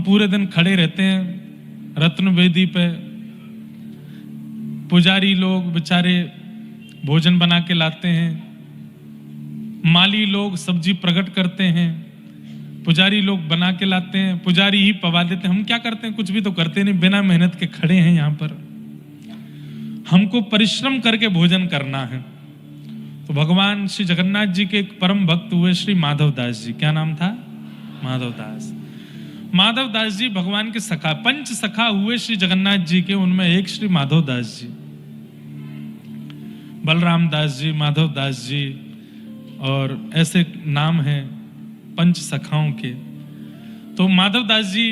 पूरे दिन खड़े रहते हैं रत्न वेदी पे, पुजारी लोग बेचारे भोजन बना के लाते हैं, माली लोग सब्जी प्रकट करते हैं, पुजारी लोग बना के लाते हैं, पुजारी ही पवा देते हैं। हम क्या करते हैं? कुछ भी तो करते नहीं, बिना मेहनत के खड़े हैं यहाँ पर। हमको परिश्रम करके भोजन करना है। तो भगवान श्री जगन्नाथ जी के एक परम भक्त हुए श्री माधवदास जी। क्या नाम था? माधवदास। माधवदास जी भगवान के सखा, पंच सखा हुए श्री जगन्नाथ जी के, उनमें एक श्री माधवदास जी, बलराम दास जी, माधवदास जी, और ऐसे नाम हैं पंच सखाओं के। तो माधवदास जी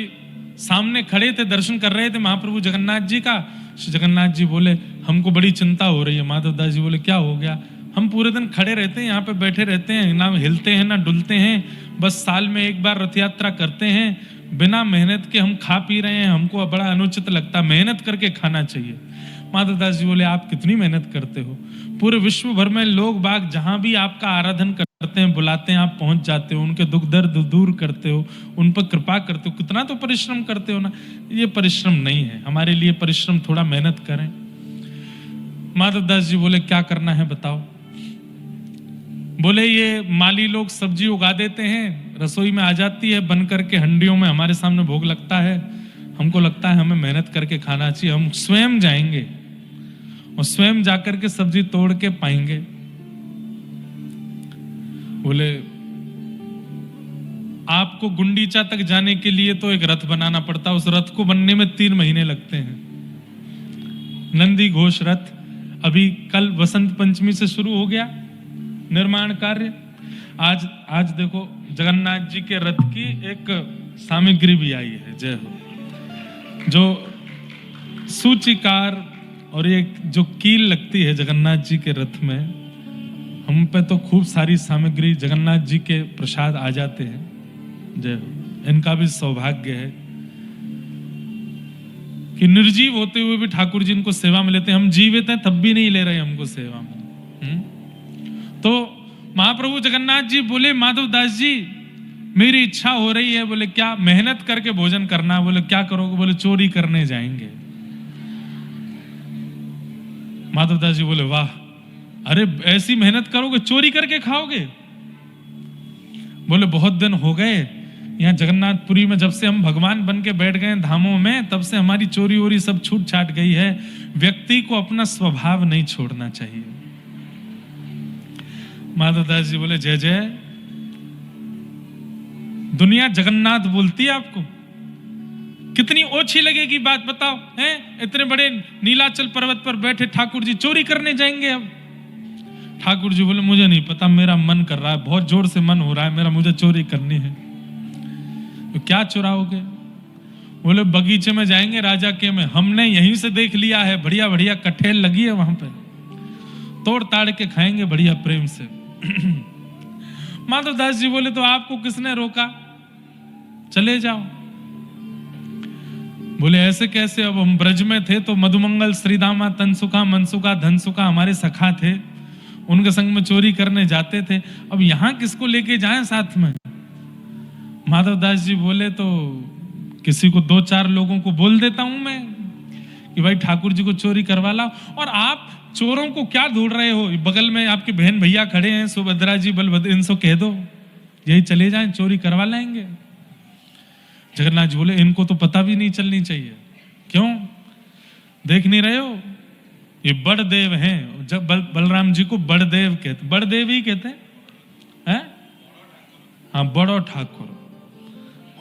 सामने खड़े थे, दर्शन कर रहे थे महाप्रभु जगन्नाथ जी का। श्री जगन्नाथ जी बोले हमको बड़ी चिंता हो रही है। माधवदास जी बोले क्या हो गया? हम पूरे दिन खड़े रहते हैं, यहाँ पे बैठे रहते हैं, ना हिलते हैं ना डुलते हैं, बस साल में एक बार रथ यात्रा करते हैं, बिना मेहनत के हम खा पी रहे हैं, हमको बड़ा अनुचित लगता, मेहनत करके खाना चाहिए। माधवदास जी बोले आप कितनी मेहनत करते हो? पूरे विश्व भर में लोग बाग जहां भी आपका आराधन करते हैं, बुलाते हैं, आप पहुंच जाते हो, उनके दुख दर्द दूर करते हो, उन पर कृपा करते हो, कितना तो परिश्रम करते हो ना। ये परिश्रम नहीं है, हमारे लिए परिश्रम, थोड़ा मेहनत करें। माधवदास जी बोले क्या करना है बताओ? बोले ये माली लोग सब्जी उगा देते हैं, रसोई में आ जाती है बन करके हंडियों में, हमारे सामने भोग लगता है, हमको लगता है हमें मेहनत करके खाना चाहिए, हम स्वयं जाएंगे और स्वयं जाकर के सब्जी तोड़ के पाएंगे। बोले आपको गुंडीचा तक जाने के लिए तो एक रथ बनाना पड़ता, उस रथ को बनने में 3 महीने लगते हैं। नंदी घोष रथ अभी कल वसंत पंचमी से शुरू हो गया निर्माण कार्य। आज देखो जगन्नाथ जी के रथ की एक सामग्री भी आई है, जय हो, जो सूचिकार और एक जो कील लगती है जगन्नाथ जी के रथ में, हम पे तो खूब सारी सामग्री जगन्नाथ जी के प्रसाद आ जाते हैं, जय हो। इनका भी सौभाग्य है कि निर्जीव होते हुए भी ठाकुर जी इनको सेवा में लेते हैं। हम जीवित हैं तब भी नहीं ले रहे हमको सेवा में। तो महाप्रभु जगन्नाथ जी बोले माधवदास जी मेरी इच्छा हो रही है। बोले क्या? मेहनत करके भोजन करना। बोले क्या करोगे? बोले चोरी करने जाएंगे। माधवदास जी बोले वाह, अरे ऐसी मेहनत करोगे चोरी करके खाओगे? बोले बहुत दिन हो गए यहाँ जगन्नाथपुरी में, जब से हम भगवान बन के बैठ गए धामों में, तब से हमारी चोरी वोरी सब छूट छाट गई है। व्यक्ति को अपना स्वभाव नहीं छोड़ना चाहिए। माधवदास जी बोले जय जय, दुनिया जगन्नाथ बोलती है आपको, कितनी ओछी लगेगी बात बताओ, हैं? इतने बड़े नीलाचल पर्वत पर बैठे ठाकुर जी चोरी करने जाएंगे अब? ठाकुर जी बोले मुझे नहीं पता, मेरा मन कर रहा है, बहुत जोर से मन हो रहा है मेरा, मुझे चोरी करनी है। तो क्या चुराओगे? बोले बगीचे में जाएंगे राजा के में, हमने यहीं से देख लिया है, बढ़िया बढ़िया कठेल लगी है वहां पे, तोड़ ताड़ के खाएंगे बढ़िया प्रेम से। माधवदास जी बोले तो आपको किसने रोका? चले जाओ। बोले ऐसे कैसे? अब हम ब्रज में थे तो मधुमंगल, श्रीदामा, तनसुखा, मनसुखा, धनसुखा हमारे सखा थे, उनके संग में चोरी करने जाते थे, अब यहां किसको लेके जाएं साथ में? माधवदास जी बोले तो किसी को 2-4 लोगों को बोल देता हूं मैं कि भाई ठाकुर जी को चोरी करवा लाओ। और आप चोरों को क्या ढूंढ रहे हो? बगल में आपके बहन भैया खड़े हैं, सुभद्रा जी, बलभद्र, इनसे कह दो यही चले जाएं, चोरी करवा लाएंगे। जगन्नाथ जी बोले इनको तो पता भी नहीं चलनी चाहिए। क्यों? देख नहीं रहे हो ये बड़ देव हैं? जब बलराम जी को बड़ देव कहते, बड़ देव ही कहते हैं। हाँ, बड़ो ठाकुर।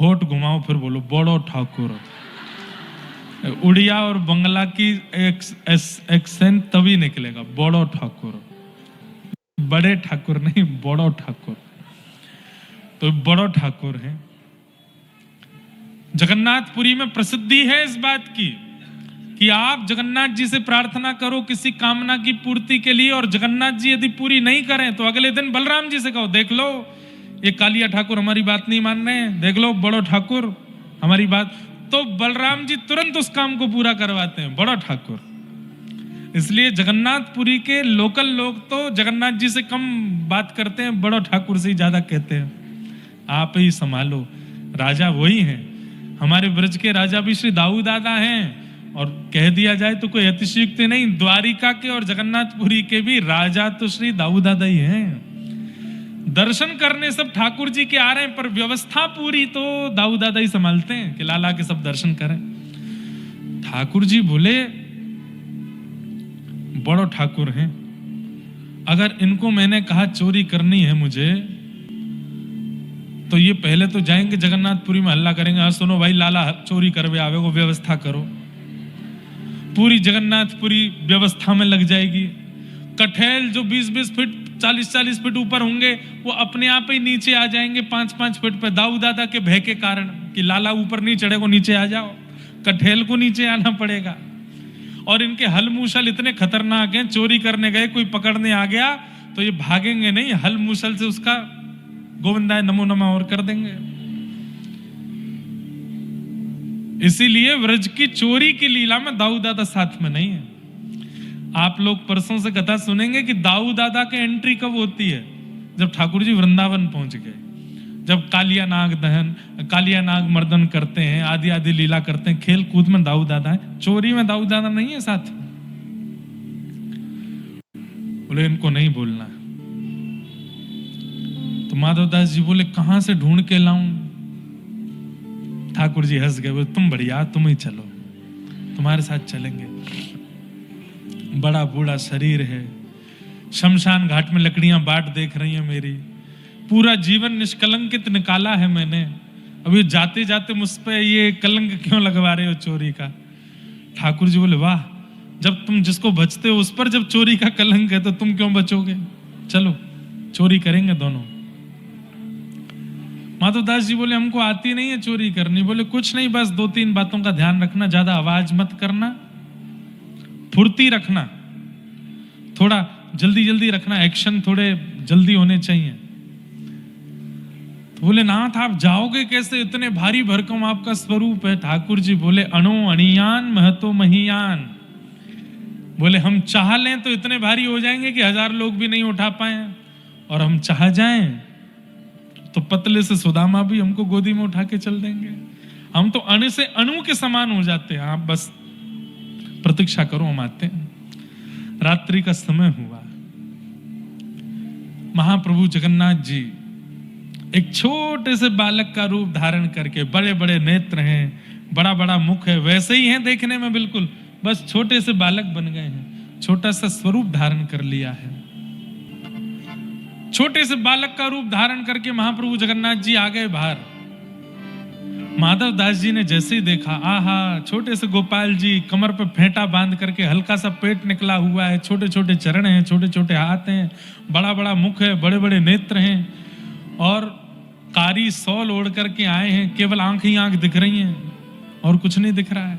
होठ घुमाओ फिर बोलो बड़ो ठाकुर। उड़िया और बंगला की एक्सेंट तभी निकलेगा, बड़ो ठाकुर, बड़े ठाकुर नहीं, बड़ो ठाकुर। तो बड़ो ठाकुर है। जगन्नाथपुरी में प्रसिद्धि है इस बात की कि आप जगन्नाथ जी से प्रार्थना करो किसी कामना की पूर्ति के लिए, और जगन्नाथ जी यदि पूरी नहीं करें तो अगले दिन बलराम जी से कहो देख लो ये कालिया ठाकुर हमारी बात नहीं मान रहे हैं, देख लो बड़ो ठाकुर हमारी बात, तो बलराम जी तुरंत उस काम को पूरा करवाते हैं, बड़ो ठाकुर। इसलिए जगन्नाथपुरी के लोकल लोग तो जगन्नाथ जी से कम बात करते हैं, बड़ो ठाकुर से ही ज्यादा कहते हैं। आप ही संभालो, राजा वही हैं। हमारे ब्रज के राजा भी श्री दाऊ दादा हैं, और कह दिया जाए तो कोई अतिशयोक्ति नहीं, द्वारिका के और जगन्नाथपुरी के भी राजा तो श्री दाऊ दादा ही हैं। दर्शन करने सब ठाकुर जी के आ रहे हैं, पर व्यवस्था पूरी तो दाऊ दादा ही संभालते हैं कि लाला के सब दर्शन करें। ठाकुर जी बोले बड़ो ठाकुर हैं, अगर इनको मैंने कहा चोरी करनी है मुझे, तो ये पहले तो जाएंगे जगन्नाथपुरी में हल्ला करेंगे, हाँ सुनो भाई लाला चोरी करवे आवे को व्यवस्था करो। पूरी जगन्नाथपुरी व्यवस्था में लग जाएगी। कठेल जो 20-20 फीट 40-40 फीट ऊपर होंगे वो अपने आप ही नीचे आ जाएंगे 5-5 फीट पे, दाऊ दादा के भय के कारण कि लाला ऊपर नहीं चढ़ेगा, नीचे आ जाओ। कठेल को नीचे आना पड़ेगा। और इनके हल मूसल इतने खतरनाक हैं, चोरी करने गए कोई पकड़ने आ गया तो ये भागेंगे नहीं, हल मूसल से उसका गोविंदाय नमो नमः और कर देंगे। इसीलिए व्रज की चोरी की लीला में दाऊ दादा साथ में नहीं है। आप लोग परसों से कथा सुनेंगे कि दाऊ दादा के एंट्री कब होती है, जब ठाकुर जी वृंदावन पहुंच गए, जब कालिया नाग दहन, कालिया नाग मर्दन करते हैं, आदि आदि लीला करते हैं, खेल कूद में दाऊ दादा है, चोरी में दाऊ दादा नहीं है साथ। बोले इनको नहीं बोलना। तो माधवदास जी बोले कहां से ढूंढ के लाऊं? ठाकुर जी हंस गए, बोले तुम बढ़िया, तुम ही चलो, तुम्हारे साथ चलेंगे। बड़ा बूढ़ा शरीर है, शमशान घाट में लकड़ियां बाट देख रही हैं मेरी, पूरा जीवन निष्कलंकित निकाला है मैंने, अभी जाते जाते मुझ पे ये कलंक क्यों लगवा रहे हो चोरी का? ठाकुर जी बोले वाह, जब तुम जिसको बचते हो उस पर जब चोरी का कलंक है तो तुम क्यों बचोगे? चलो चोरी करेंगे दोनों। माधवदास जी बोले हमको आती नहीं है चोरी करनी। बोले कुछ नहीं, बस 2-3 बातों का ध्यान रखना, ज्यादा आवाज मत करना, फुर्ती रखना, थोड़ा जल्दी जल्दी रखना, एक्शन थोड़े जल्दी होने चाहिए। तो बोले नाथ आप जाओगे कैसे, इतने भारी भरकम आपका स्वरूप है। ठाकुर जी बोले अणो अणियान महतो महियान। बोले हम चाह लें तो इतने भारी हो जाएंगे कि 1000 लोग भी नहीं उठा पाए, और हम चाह जाएं तो पतले से सुदामा भी हमको गोदी में उठा के चल देंगे। हम तो अणु से अणु के समान हो जाते हैं। आप बस प्रतीक्षा करो, हम आते हैं। रात्रि का समय हुआ, महाप्रभु जगन्नाथ जी एक छोटे से बालक का रूप धारण करके, बड़े बड़े नेत्र हैं, बड़ा बड़ा मुख है, वैसे ही हैं देखने में बिल्कुल, बस छोटे से बालक बन गए हैं, छोटा सा स्वरूप धारण कर लिया है। छोटे से बालक का रूप धारण करके महाप्रभु जगन्नाथ जी आ गए बाहर। माधव दास जी ने जैसे ही देखा, आहा छोटे से गोपाल जी कमर पे फेंटा बांध करके, हल्का सा पेट निकला हुआ है, छोटे छोटे चरण हैं, छोटे छोटे हाथ हैं, बड़ा बड़ा मुख है, बड़े बड़े नेत्र हैं, और कारी सौल ओढ़ करके आए हैं, केवल आंख ही आंख दिख रही हैं और कुछ नहीं दिख रहा है।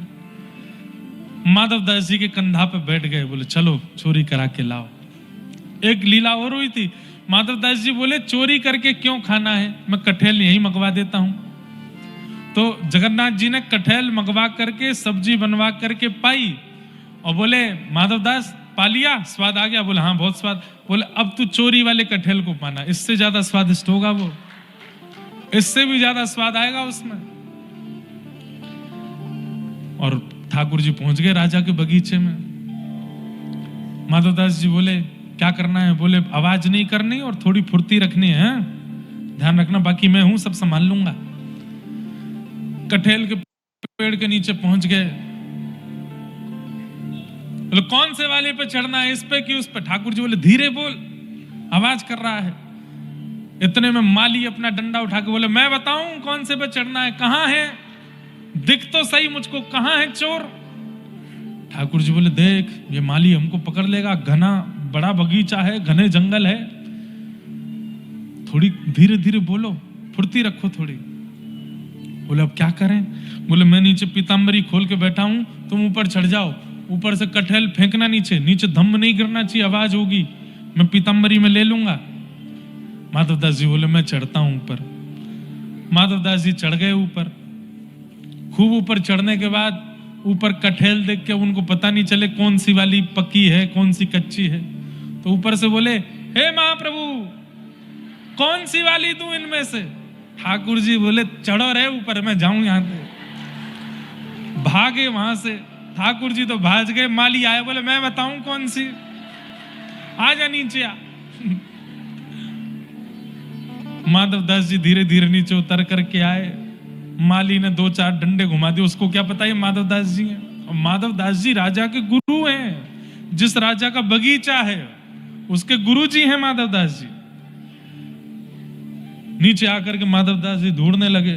माधव दास जी के कंधा पे बैठ गए, बोले चलो चोरी करा के लाओ। एक लीला और हुई थी, माधवदास जी बोले चोरी करके क्यों खाना है, मैं कठेल यही मंगवा देता हूं। तो जगन्नाथ जी ने कठेल मंगवा करके सब्जी बनवा करके पाई, और बोले माधवदास पा लिया, स्वाद आ गया? बोले हाँ बहुत स्वाद। बोले अब तू चोरी वाले कठेल को पाना, इससे ज्यादा स्वादिष्ट होगा वो, इससे भी ज्यादा स्वाद आएगा उसमें। और ठाकुर जी पहुंच गए राजा के बगीचे में। माधवदास जी बोले क्या करना है? बोले आवाज नहीं करनी और थोड़ी फुर्ती रखनी है, ध्यान रखना, बाकी मैं हूं, सब संभाल लूंगा। कठेल के पेड़ के नीचे पहुंच गए। बोले कौन से वाले पे चढ़ना है, इस पे कि उस पे? ठाकुर जी बोले धीरे बोल, आवाज कर रहा है। इतने में माली अपना डंडा उठा के बोले मैं बताऊं कौन से पे चढ़ना है, कहां है, दिख तो सही मुझको, कहां है चोर? ठाकुर जी बोले देख ये माली हमको पकड़ लेगा, घना बड़ा बगीचा है, घने जंगल है, थोड़ी धीरे धीरे बोलो, फुर्ती रखो थोड़ी। बोले अब क्या करें? बोले मैं नीचे पीताम्बरी खोल के बैठा हूं, तुम ऊपर चढ़ जाओ, ऊपर से कठेल फेंकना नीचे, नीचे धम्म नहीं गिरना चाहिए, आवाज होगी, मैं पीताम्बरी में ले लूंगा। माधवदास जी बोले मैं चढ़ता हूं ऊपर। माधवदास जी चढ़ गए ऊपर। खूब ऊपर चढ़ने के बाद ऊपर कठेल देख के उनको पता नहीं चले कौन सी वाली पक्की है कौन सी कच्ची है, तो ऊपर से बोले हे महाप्रभु कौन सी वाली दूं इनमें से? ठाकुर जी बोले चढ़ो रे ऊपर, मैं जाऊं यहां से। भागे वहां से। ठाकुर जी तो भाग गए, माली आए, बोले मैं बताऊं कौन सी, आ जा नीचे आ। माधवदास जी धीरे धीरे नीचे उतर करके आए। माली ने 2-4 डंडे घुमा दिए, उसको क्या पता ये माधवदास जी हैं। और माधवदास जी राजा के गुरु हैं, जिस राजा का बगीचा है उसके गुरु जी हैं माधवदास जी। नीचे आकर के माधवदास जी ढूंढने लगे,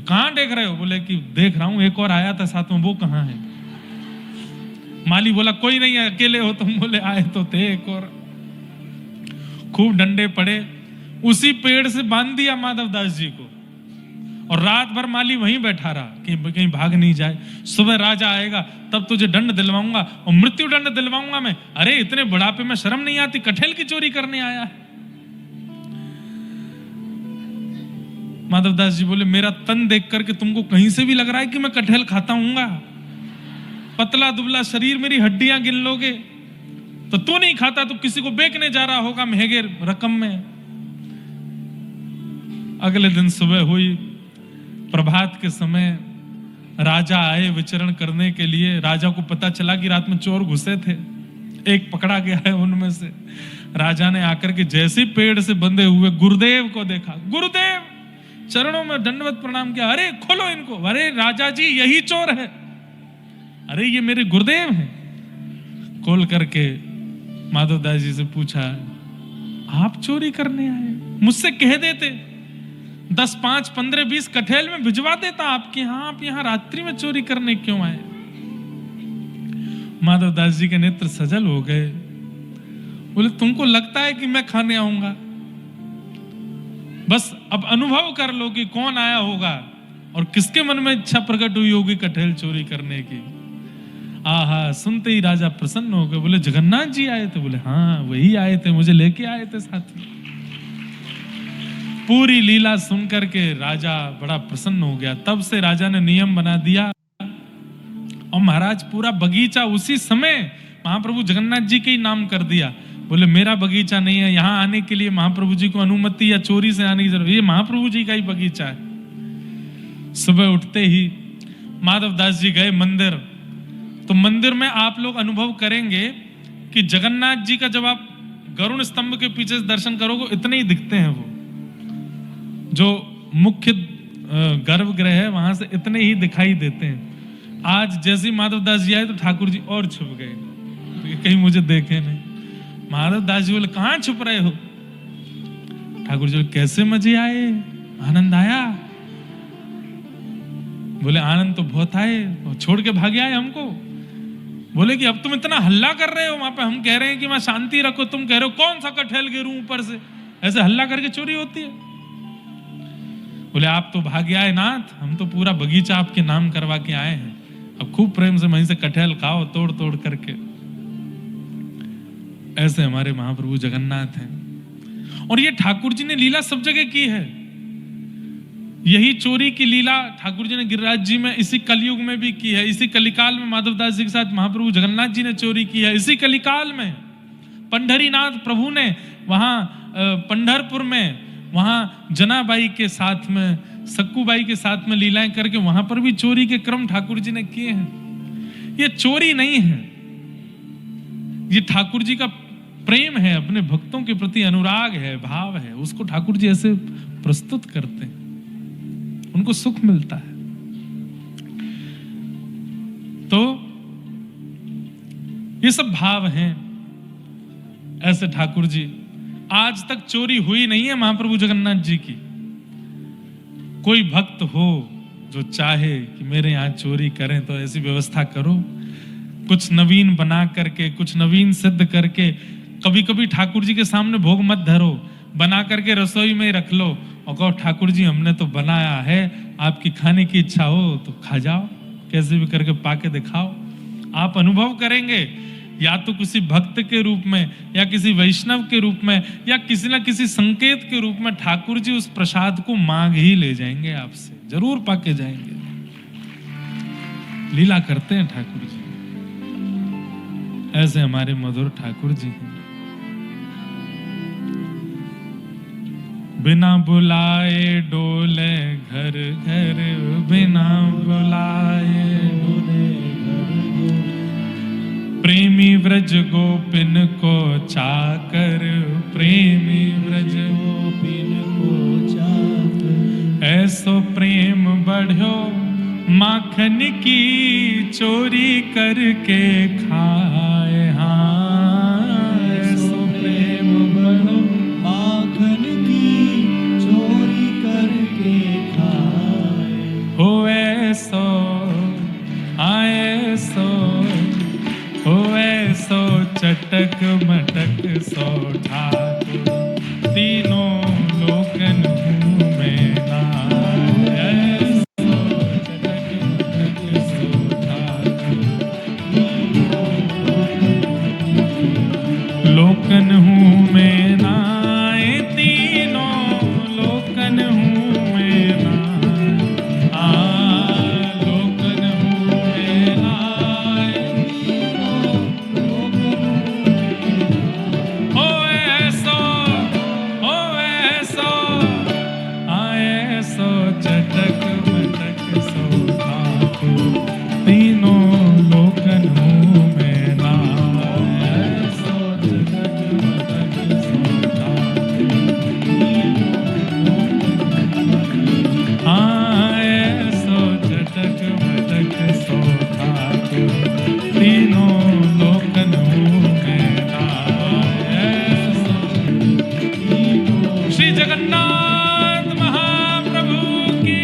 कहां देख रहे हो? बोले कि देख रहा हूं, एक और आया था साथ में, वो कहां है? माली बोला कोई नहीं है, अकेले हो तुम? बोले आए तो थे एक और। खूब डंडे पड़े, उसी पेड़ से बांध दिया माधवदास जी को, और रात भर माली वहीं बैठा रहा कि कहीं भाग नहीं जाए। सुबह राजा आएगा तब तुझे दंड दिलवाऊंगा, और मृत्यु दंड दिलवाऊंगा मैं। अरे इतने बुढ़ापे में शर्म नहीं आती, कटहल की चोरी करने आया है। माधवदास जी बोले मेरा तन देख करके तुमको कहीं से भी लग रहा है कि मैं कटहल खाता हूंगा? पतला दुबला शरीर, मेरी हड्डियां गिन लोगे तो तू नहीं खाता तो किसी को बेचने जा रहा होगा महंगे रकम में। अगले दिन सुबह हुई, प्रभात के समय राजा आए विचरण करने के लिए। राजा को पता चला कि रात में चोर घुसे थे, एक पकड़ा गया है उनमें से। राजा ने आकर के जैसे पेड़ से बंधे हुए गुरुदेव को देखा, गुरुदेव चरणों में दंडवत प्रणाम किया। अरे खोलो इनको। अरे राजा जी यही चोर है। अरे ये मेरे गुरुदेव हैं। खोल करके माधवदास जी से पूछा, आप चोरी करने आए? मुझसे कह देते 10, 5, 15, 20 कटहल में भिजवा देता आपके यहाँ, आप यहाँ रात्रि में चोरी करने क्यों आए? माधवदास जी के नेत्र सजल हो गए। बोले तुमको लगता है कि मैं खाने आऊंगा? बस अब अनुभव कर लो कि कौन आया होगा और किसके मन में इच्छा प्रकट हुई होगी कटहल चोरी करने की। आहा, सुनते ही राजा प्रसन्न हो गए। बोले जगन्नाथ जी आए थे? बोले हाँ वही आए थे, मुझे लेके आए थे साथ में। पूरी लीला सुन करके राजा बड़ा प्रसन्न हो गया। तब से राजा ने नियम बना दिया, और महाराज पूरा बगीचा उसी समय महाप्रभु जगन्नाथ जी के ही नाम कर दिया। बोले मेरा बगीचा नहीं है, यहाँ आने के लिए महाप्रभु जी को अनुमति या चोरी से आने की जरूरत, ये महाप्रभु जी का ही बगीचा है। सुबह उठते ही माधवदास जी गए मंदिर, तो मंदिर में आप लोग अनुभव करेंगे कि जगन्नाथ जी का जब आप गरुड़ स्तंभ के पीछे से दर्शन करोगे इतने ही दिखते हैं। वो जो मुख्य गर्भगृह है वहां से इतने ही दिखाई देते हैं। आज जैसे माधवदास जी आए तो ठाकुर जी और छुप गए, कहीं मुझे देखे नहीं। माधवदास जी बोले कहां छुप रहे हो? ठाकुर जी कैसे मजे आए, आनंद आया? बोले आनंद तो बहुत आए, छोड़ के भागे आए हमको। बोले कि अब तुम इतना हल्ला कर रहे हो, वहां पे हम कह रहे हैं कि मैं शांति रखो, तुम कह रहे हो कौन सा कटहल गिरूं ऊपर से, ऐसे हल्ला करके चोरी होती है। बोले आप तो भागे आए नाथ, हम तो पूरा बगीचा आपके नाम करवा के आए हैं, अब खूब प्रेम से वहीं से कटहल खाओ तोड़ तोड़ करके। ऐसे हमारे महाप्रभु जगन्नाथ हैं। और ये ठाकुर जी ने लीला सब जगह की है। यही चोरी की लीला ठाकुर जी ने गिरिराज जी में इसी कलयुग में भी की है। इसी कलिकाल में माधवदास जी के साथ महाप्रभु जगन्नाथ जी ने चोरी की है। इसी कलिकाल में पंढरीनाथ प्रभु ने वहां पंढरपुर में वहां जनाबाई के साथ में, सक्कूबाई के साथ में लीलाएं करके वहां पर भी चोरी के क्रम ठाकुर जी ने किए हैं। ये चोरी नहीं है, ये ठाकुर जी का प्रेम है, अपने भक्तों के प्रति अनुराग है, भाव है, उसको ठाकुर जी ऐसे प्रस्तुत करते हैं, उनको सुख मिलता है। तो ये सब भाव हैं। ऐसे ठाकुर जी, आज तक चोरी हुई नहीं है महाप्रभु जगन्नाथ जी की। कोई भक्त हो जो चाहे कि मेरे यहां चोरी करें तो ऐसी व्यवस्था करो, कुछ नवीन बना करके, कुछ नवीन सिद्ध करके। कभी कभी ठाकुर जी के सामने भोग मत धरो, बना करके रसोई में रख लो और कहो ठाकुर जी हमने तो बनाया है, आपकी खाने की इच्छा हो तो खा जाओ, कैसे भी करके पाके दिखाओ। आप अनुभव करेंगे, या तो किसी भक्त के रूप में, या किसी वैष्णव के रूप में, या किसी ना किसी संकेत के रूप में ठाकुर जी उस प्रसाद को मांग ही ले जाएंगे, आपसे जरूर पाके जाएंगे। लीला करते हैं ठाकुर जी, ऐसे हमारे मधुर ठाकुर जी हैं। बिना बुलाए डोले घर घर, बिना बुलाए डोले ब्रज गोपिन को चाकर, प्रेमी ब्रज गोपिन को चाकर, ऐसो प्रेम बढ़ो माखन की चोरी करके खाए। हाँ, ऐसो प्रेम बढ़ो माखन की चोरी करके खाए। हो ऐसो आए सो, हो ऐसो चटक मटक सो ठाकुर, तीनों लोकन में नाय। ऐसो चटक मटक सो ठाकुर, लोकन हूँ मैं नाय, तीनों लोकन हूँ मैं नाय। लोकन हूँ मैं नाय, हो ऐसो आए सो चटक मटक सो ठाकुर, तीनों लोकन हूँ मैं नाय। ऐसो चटक मटक सो ठाकुर, आए सो चटक मटक सो ठाकुर, तीनों लोकन हूँ मैं नाय। श्री जगन्नाथ महाप्रभु की।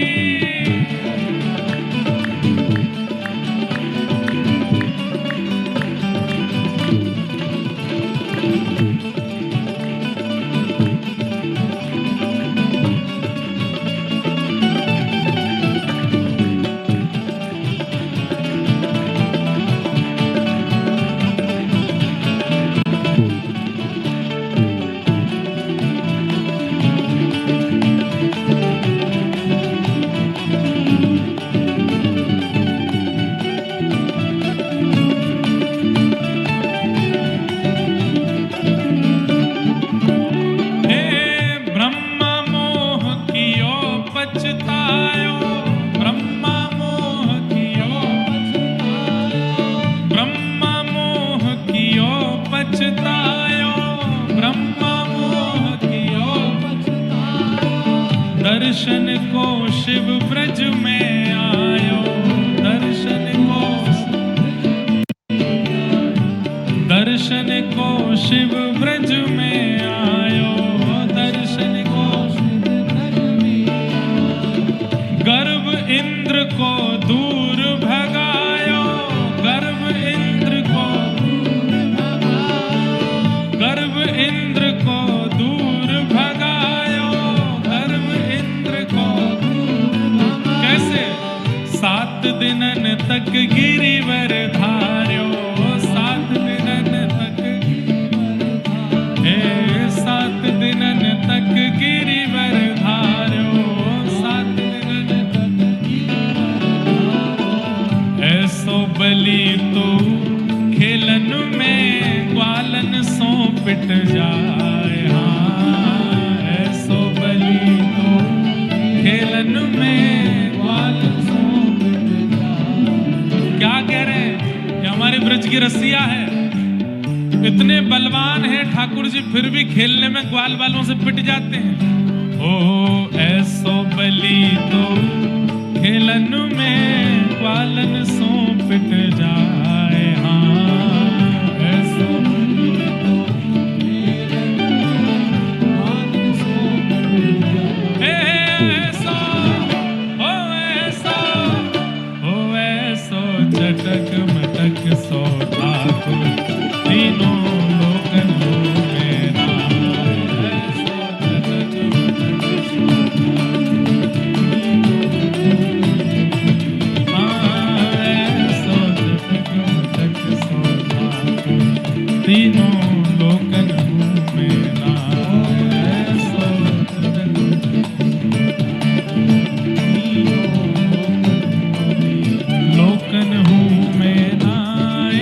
हे ब्रह्मा मोह कियो पछतायो, ब्रह्मा मोह कियो पछतायो, ब्रह्मा मोह कियो पछतायो, ब्रह्मा मोह कियो पछतायो। दर्शन को शिव ब्रज में आयो, दर्शन को शिव ब्रज में आयो, दर्शन को शिव ब्रज में आयो। गर्भ इंद्र को दूर भगायो, गर्भ इंद्र को दूर भगायो, गर्भ इंद्र को दूर भगायो, गर्भ इंद्र को दूर भगायो। कैसे? 7 दिनन तक गिरिवर धार्यो, 7 दिनन तक, हे 7 दिनन तक गिरिवर धार्यो, 7 दिनन तक गिरिवर धार्यो। ऐसो बलि तो खेलन में ग्वालन सो पिट जाए। हाँ, ऐसो बलि तो खेलन में ग्वालन सो पिट जाए। क्या कह रहे हैं? ये हमारे ब्रज की रसिया है, इतने बलवान हैं ठाकुर जी, फिर भी खेलने में ग्वाल वालों से पिट जाते हैं। ओ ऐसो बलि तो खेलन में ग्वालन सो पिट जाए। हाँ, ऐसो बलि तो खेलन में ग्वालन सो पिट जाए। ऐसो चटक मटक सो ठाकुर, तीनों लोकन में नाय। ऐसो चटक मटक सो ठाकुर, ऐसो चटक मटक सो ठाकुर, तीनों लोकन में नाय। ऐसो चटक लोकन हूँ मैं नाय,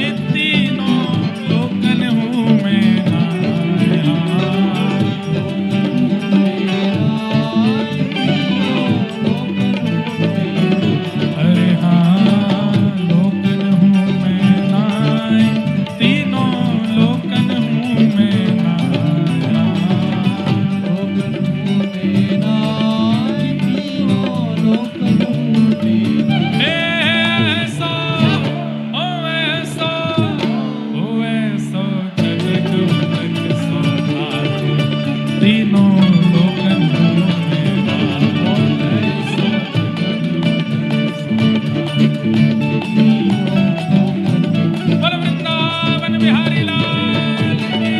बोलो वृंदावन बिहारी लाल की।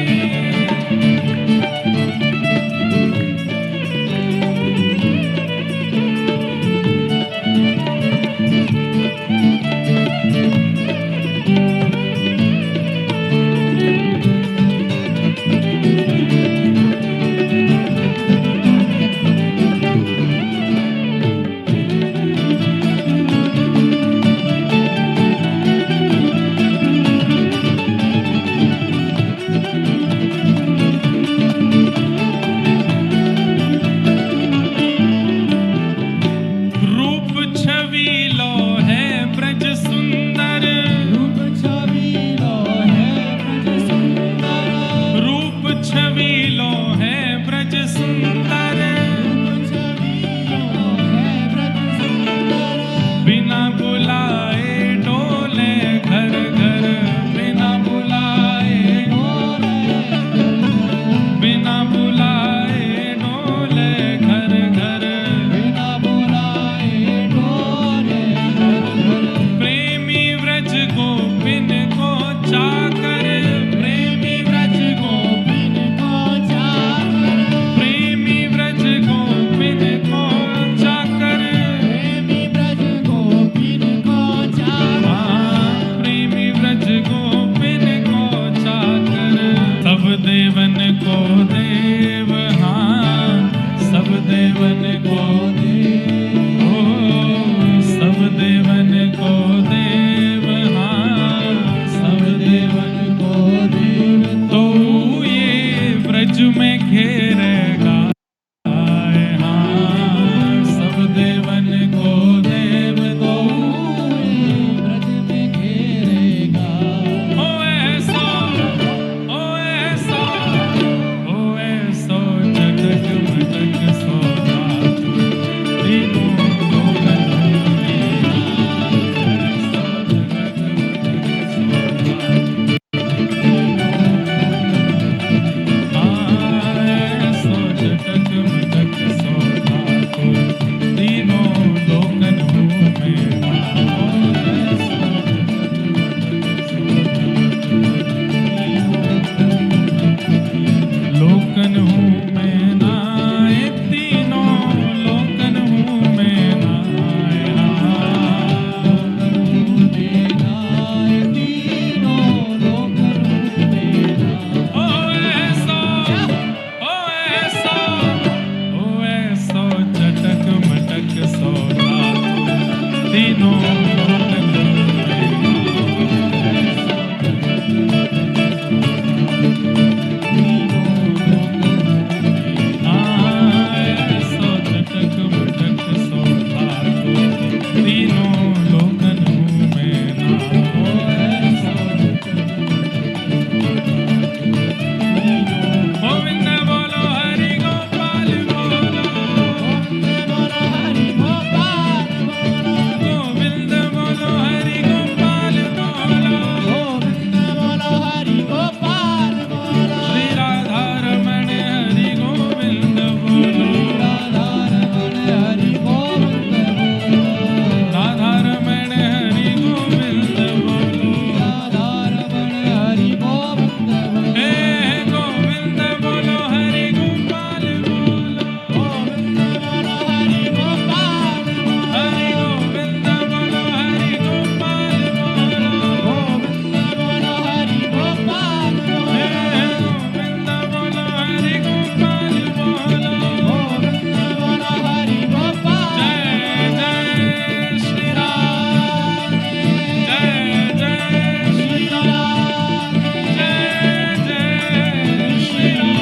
रूप छवि लो है ब्रज सुंदर, रूप छवि लो है ब्रज सुंदर, रूप छवि लो है ब्रज सुंदर, रूप छवि लो है ब्रज सुंदर, बिना बुलाए डोले घर घर, बिना बुलाए, बिना बुलाए डोले घर घर, बिना बुलाए डोले घर घर, प्रेमी व्रज गोपिन को चाकर, प्रेमी व्रज गोपिन को चाकर, प्रेमी व्रज गोपिन को चाकर, प्रेमी ब्रज गोपिन को चाकर, प्रेमी व्रज गोपिन को चाकर, सब देवन को देव, हाँ सब देवन को देव, ओ सब देवन को देव, हाँ सब देवन को देव तो ये ब्रज में घेरेगा, हाँ सब देवन को देव तो ब्रज में घेरेगा, ओ ऐसा, ओ ऐसा, ओ ऐसा जगत मटक सोना, तीनों लोगन मेरा, ऐसा जगत मटक सोना, तीनों लोगन मेरा, लोकन हूँ मैं नाय, तीनों लोकन हूँ मैं नाय, तीनों लोकन मेरा, ओ ऐसा, ओ ऐसा, ओ ऐसा चटक मटक सोना, तीनों लोकन ऐसा चटक मटक सोना, तीनों लोकन हूँ मैं गोविंद बोलो हरि गोपाल बोलो, हरि गोपाल बोलो, गोविंद बोलो हरि गोपाल बोलो, गोविंद बोलो हरि गोपाल बोलो, श्री राधा रमण हरि गोविंद बोलो, राधा रमण हरि गोविंद बोलो, राधा रमण हरि गोविंद बोलो, राधा रमण हरि गोविंद बोलो, हे गोविंद बोलो हरि गोपाल बोलो, गोविंद बोलो हरि गोपाल बोलो, हरि गोविंद बोलो हरि गोपाल बोलो, गोविंद बोलो हरि गोपाल हे बोलो, गोविंद बोलो हरि गोपाल बोलो, गोविंद बोलो हरि गोपाल, जय जय श्री राम, जय जय श्री राम, जय जय श्री राम।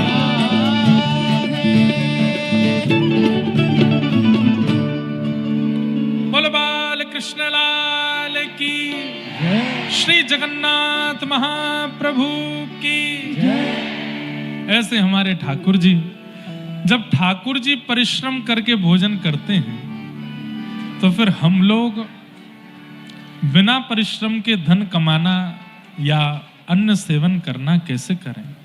बोलो बाल कृष्ण लाल की, श्री जगन्नाथ महाप्रभु की। ऐसे हमारे ठाकुर जी, जब ठाकुर जी परिश्रम करके भोजन करते हैं तो फिर हम लोग बिना परिश्रम के धन कमाना या अन्न सेवन करना कैसे करें?